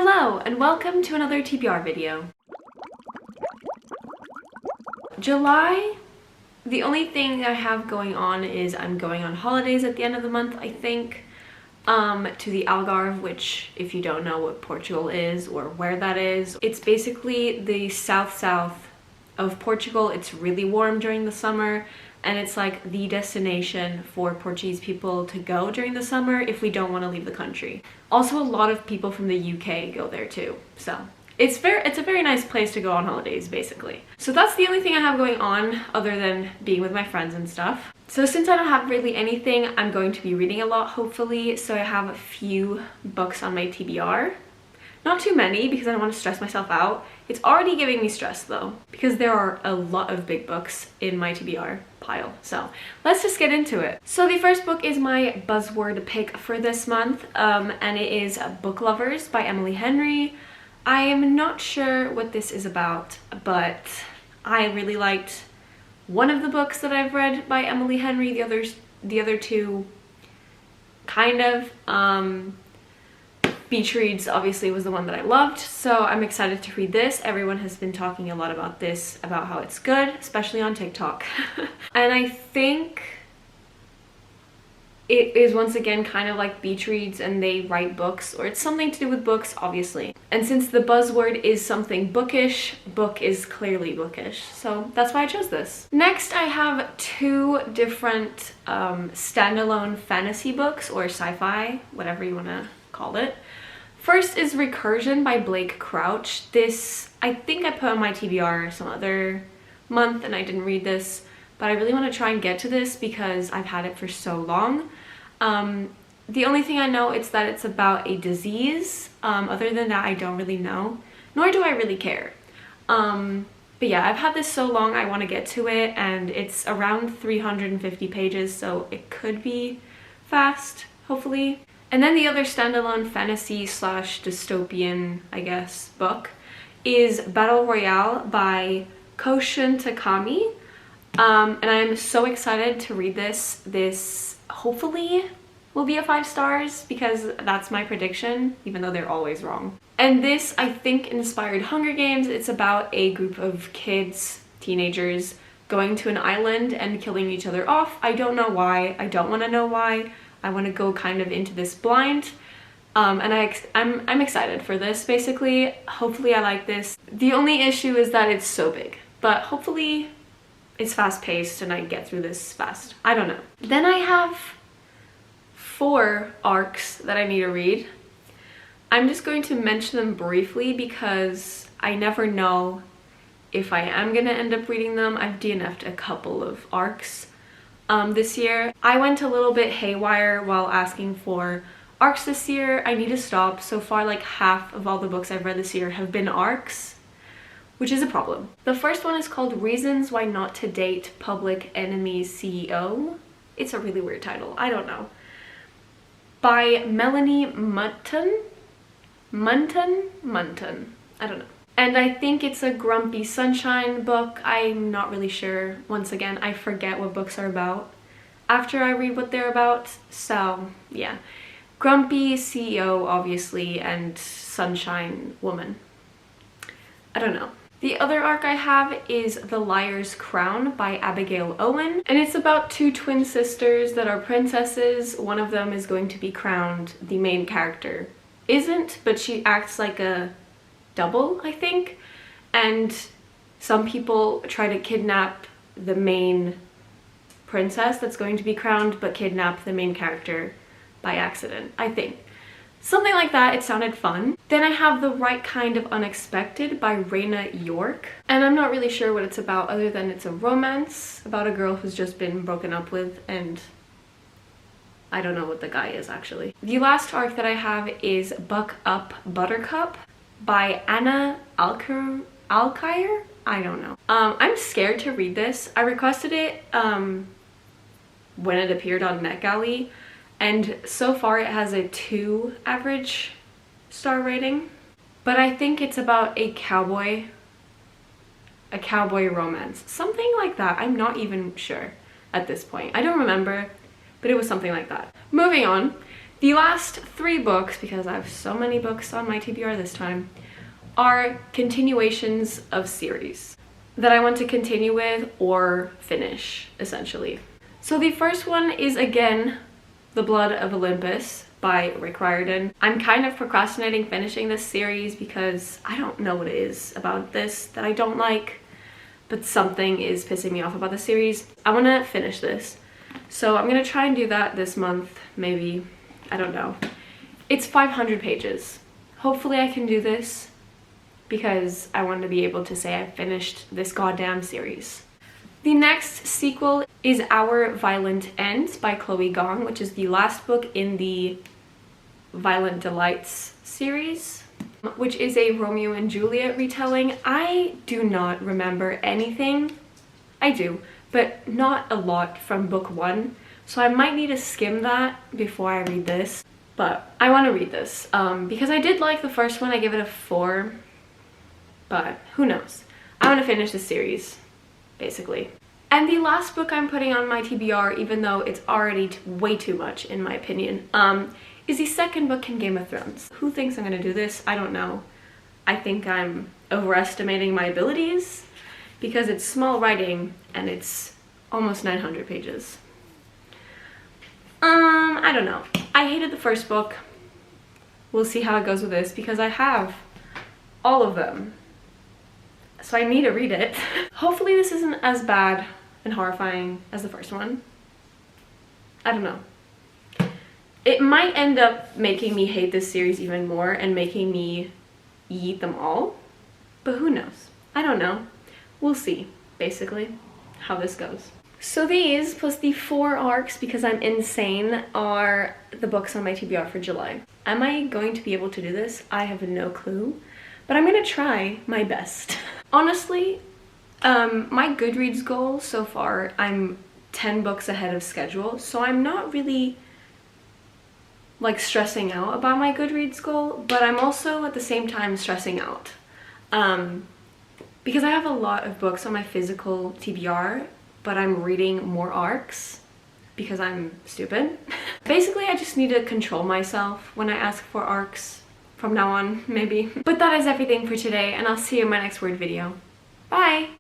Hello and welcome to another TBR video. July, the only thing I have going on is I'm going on holidays at the end of the month, I think, to the Algarve, which if you don't know what Portugal is or where that is, it's basically the south of Portugal. It's really warm during the summer and it's like the destination for Portuguese people to go during the summer if we don't want to leave the country. Also, a lot of people from the UK go there too, so it's a very nice place to go on holidays, basically. So that's the only thing I have going on other than being with my friends and stuff. So since I don't have really anything, I'm going to be reading a lot, hopefully. So I have a few books on my TBR. Not too many because I don't want to stress myself out. It's already giving me stress though, because there are a lot of big books in my TBR pile. So let's just get into it. So the first book is my buzzword pick for this month, and it is Book Lovers by Emily Henry. I am not sure what this is about, but I really liked one of the books that I've read by Emily Henry. The other two kind of. Beach Reads obviously was the one that I loved, so I'm excited to read this. Everyone has been talking a lot about this, about how it's good, especially on TikTok. And I think it is once again kind of like Beach Reads and they write books, or it's something to do with books, obviously. And since the buzzword is something bookish, book is clearly bookish, so that's why I chose this. Next, I have two different standalone fantasy books, or sci-fi, whatever you want to call it. First is Recursion by Blake Crouch. This, I think I put on my TBR some other month and I didn't read this, but I really want to try and get to this because I've had it for so long. The only thing I know is that it's about a disease. Other than that, I don't really know, nor do I really care. But yeah, I've had this so long, I want to get to it, and it's around 350 pages, so it could be fast, hopefully. And then the other standalone fantasy slash dystopian, I guess, book is Battle Royale by Koshin Takami. And I'm so excited to read this. This hopefully will be a 5 stars because that's my prediction, even though they're always wrong. And this, I think, inspired Hunger Games. It's about a group of kids, teenagers, going to an island and killing each other off. I don't know why. I don't want to know why. I want to go kind of into this blind, and I'm excited for this, basically. Hopefully I like this. The only issue is that it's so big, but hopefully it's fast-paced and I get through this fast. I don't know. Then I have 4 arcs that I need to read. I'm just going to mention them briefly because I never know if I am going to end up reading them. I've DNF'd a couple of arcs this year. I went a little bit haywire while asking for arcs this year. I need to stop. So far, like half of all the books I've read this year have been arcs, which is a problem. The first one is called Reasons Why Not to Date Public Enemy's CEO. It's a really weird title. I don't know. By Melanie Munton. I don't know. And I think it's a Grumpy Sunshine book. I'm not really sure. Once again, I forget what books are about after I read what they're about. So yeah, Grumpy CEO obviously, and Sunshine Woman. I don't know. The other arc I have is The Liar's Crown by Abigail Owen, and it's about 2 twin sisters that are princesses. One of them is going to be crowned. The main character isn't, but she acts like a double, I think, and some people try to kidnap the main princess that's going to be crowned, but kidnap the main character by accident, I think. Something like that. It sounded fun. Then I have The Right Kind of Unexpected by Raina York, and I'm not really sure what it's about other than it's a romance about a girl who's just been broken up with, and I don't know what the guy is actually. The last arc that I have is Buck Up Buttercup by Anna Alkire? I don't know. I'm scared to read this. I requested it when it appeared on NetGalley, and so far it has a 2 average star rating. But I think it's about a cowboy romance. Something like that. I'm not even sure at this point. I don't remember, but it was something like that. Moving on. The last 3 books, because I have so many books on my TBR this time, are continuations of series that I want to continue with or finish, essentially. So the first one is, again, The Blood of Olympus by Rick Riordan. I'm kind of procrastinating finishing this series because I don't know what it is about this that I don't like, but something is pissing me off about the series. I want to finish this, so I'm gonna try and do that this month, maybe. I don't know. It's 500 pages. Hopefully I can do this because I want to be able to say I finished this goddamn series. The next sequel is Our Violent End by Chloe Gong, which is the last book in the Violent Delights series, which is a Romeo and Juliet retelling. I do not remember anything. I do, but not a lot from book 1, so I might need to skim that before I read this. But I want to read this because I did like the first one. I gave it a 4, but who knows. I want to finish the series, basically. And the last book I'm putting on my TBR, even though it's already way too much in my opinion, is the second book in Game of Thrones. Who thinks I'm gonna do this? I don't know. I think I'm overestimating my abilities because it's small writing and it's almost 900 pages. I don't know. I hated the first book. We'll see how it goes with this because I have all of them, so I need to read it. Hopefully this isn't as bad and horrifying as the first one. I don't know. It might end up making me hate this series even more and making me eat them all, but who knows? I don't know. We'll see, basically, how this goes. So these, plus the 4 arcs, because I'm insane, are the books on my TBR for July. Am I going to be able to do this? I have no clue, but I'm gonna try my best. Honestly, my Goodreads goal so far, I'm 10 books ahead of schedule, so I'm not really like stressing out about my Goodreads goal, but I'm also at the same time stressing out because I have a lot of books on my physical TBR, but I'm reading more arcs because I'm stupid. Basically, I just need to control myself when I ask for arcs from now on, maybe. But that is everything for today, and I'll see you in my next word video. Bye!